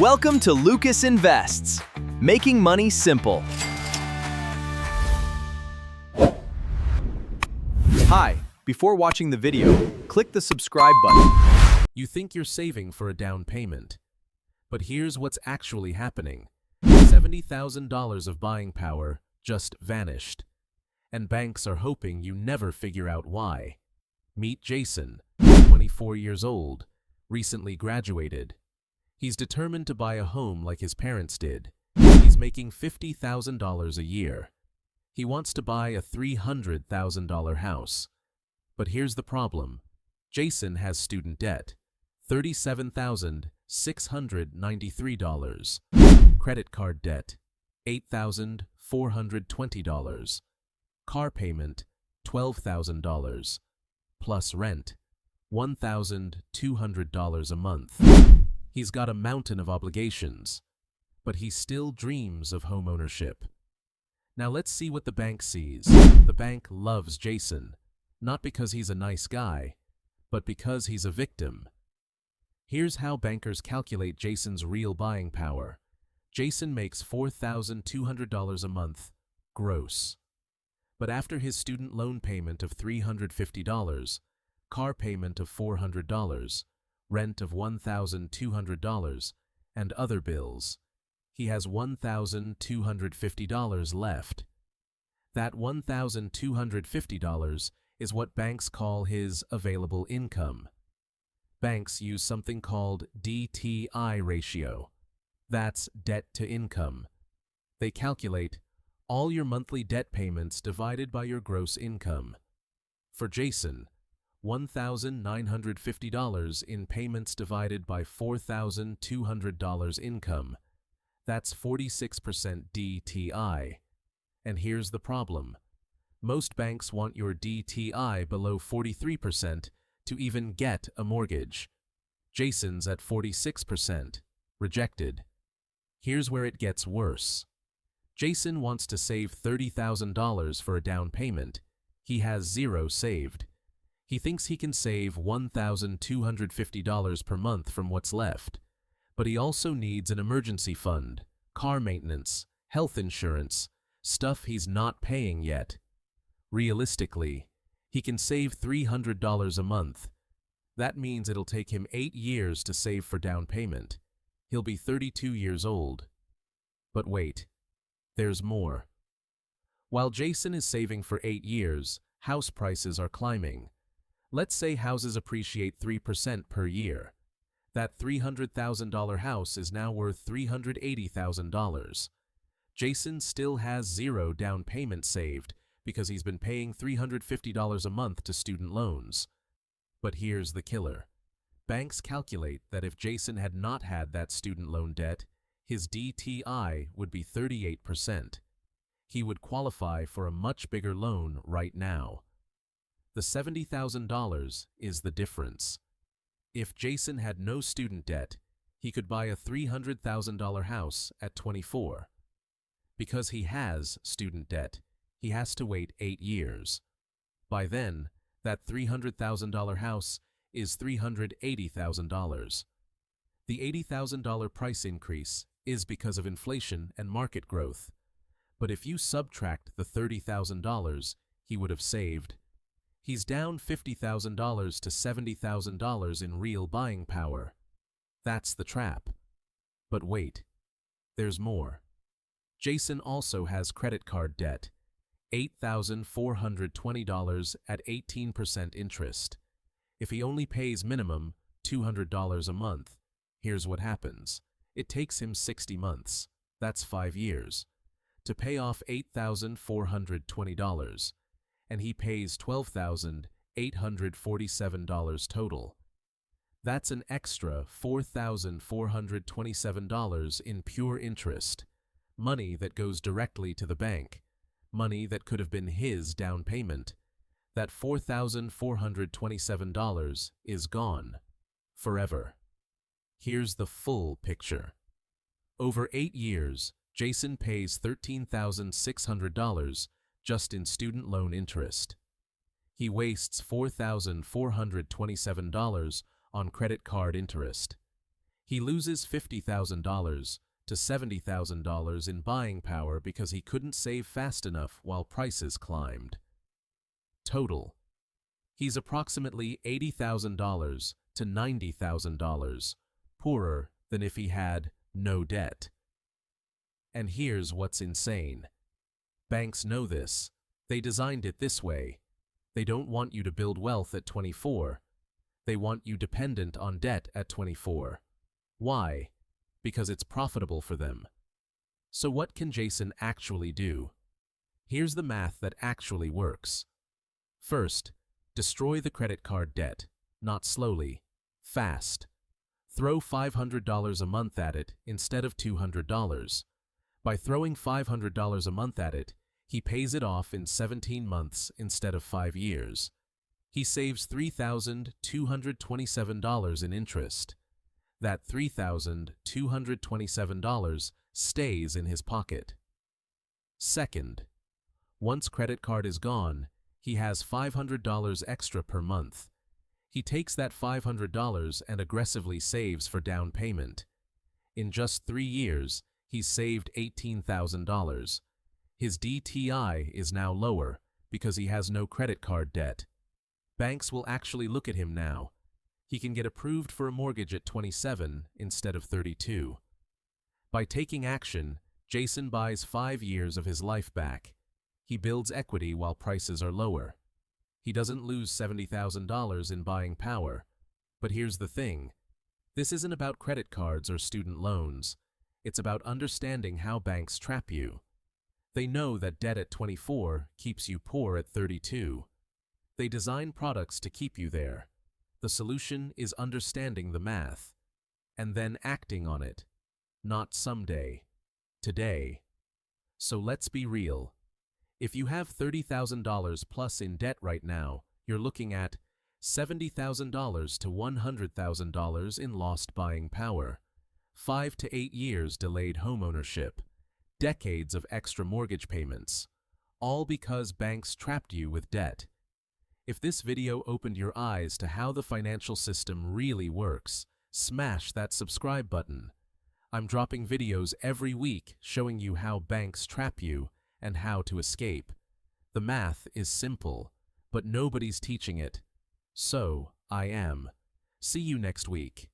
Welcome to Lucas Invests, making money simple. Hi, before watching the video, click the subscribe button. You think you're saving for a down payment. But here's what's actually happening. $70,000 of buying power just vanished. And banks are hoping you never figure out why. Meet Jason, 24 years old, recently graduated. He's determined to buy a home like his parents did. He's making $50,000 a year. He wants to buy a $300,000 house. But here's the problem. Jason has student debt. $37,693. Credit card debt. $8,420. Car payment. $12,000. Plus rent. $1,200 a month. He's got a mountain of obligations, but he still dreams of homeownership. Now let's see what the bank sees. The bank loves Jason, not because he's a nice guy, but because he's a victim. Here's how bankers calculate Jason's real buying power. Jason makes $4,200 a month, gross. But after his student loan payment of $350, car payment of $400, rent of $1,200, and other bills, he has $1,250 left. That $1,250 is what banks call his available income. Banks use something called DTI ratio. That's debt to income. They calculate all your monthly debt payments divided by your gross income. For Jason, $1,950 in payments divided by $4,200 income. That's 46% DTI. And here's the problem. Most banks want your DTI below 43% to even get a mortgage. Jason's at 46%. Rejected. Here's where it gets worse. Jason wants to save $30,000 for a down payment. He has zero saved. He thinks he can save $1,250 per month from what's left. But he also needs an emergency fund, car maintenance, health insurance, stuff he's not paying yet. Realistically, he can save $300 a month. That means it'll take him 8 years to save for down payment. He'll be 32 years old. But wait, there's more. While Jason is saving for 8 years, house prices are climbing. Let's say houses appreciate 3% per year. That $300,000 house is now worth $380,000. Jason still has zero down payment saved because he's been paying $350 a month to student loans. But here's the killer. Banks calculate that if Jason had not had that student loan debt, his DTI would be 38%. He would qualify for a much bigger loan right now. The $70,000 is the difference. If Jason had no student debt, he could buy a $300,000 house at 24. Because he has student debt, he has to wait 8 years. By then, that $300,000 house is $380,000. The $80,000 price increase is because of inflation and market growth. But if you subtract the $30,000 he would have saved, he's down $50,000 to $70,000 in real buying power. That's the trap. But wait, there's more. Jason also has credit card debt, $8,420 at 18% interest. If he only pays minimum $200 a month, here's what happens. It takes him 60 months, that's 5 years, to pay off $8,420. And he pays $12,847 total. That's an extra $4,427 in pure interest, money that goes directly to the bank, money that could have been his down payment. That $4,427 is gone, forever. Here's the full picture. Over 8 years, Jason pays $13,600 just in student loan interest. He wastes $4,427 on credit card interest. He loses $50,000 to $70,000 in buying power because he couldn't save fast enough while prices climbed. Total. He's approximately $80,000 to $90,000 poorer than if he had no debt. And here's what's insane. Banks know this. They designed it this way. They don't want you to build wealth at 24. They want you dependent on debt at 24. Why? Because it's profitable for them. So what can Jason actually do? Here's the math that actually works. First, destroy the credit card debt, not slowly, fast. Throw $500 a month at it instead of $200. By throwing $500 a month at it, he pays it off in 17 months instead of 5 years. He saves $3,227 in interest. That $3,227 stays in his pocket. Second, once credit card is gone, he has $500 extra per month. He takes that $500 and aggressively saves for down payment. In just 3 years, he's saved $18,000. His DTI is now lower because he has no credit card debt. Banks will actually look at him now. He can get approved for a mortgage at 27 instead of 32. By taking action, Jason buys 5 years of his life back. He builds equity while prices are lower. He doesn't lose $70,000 in buying power. But here's the thing. This isn't about credit cards or student loans. It's about understanding how banks trap you. They know that debt at 24 keeps you poor at 32. They design products to keep you there. The solution is understanding the math, and then acting on it. Not someday. Today. So let's be real. If you have $30,000 plus in debt right now, you're looking at $70,000 to $100,000 in lost buying power, 5 to 8 years delayed homeownership, decades of extra mortgage payments, all because banks trapped you with debt. If this video opened your eyes to how the financial system really works, smash that subscribe button. I'm dropping videos every week showing you how banks trap you and how to escape. The math is simple, but nobody's teaching it. So, I am. See you next week.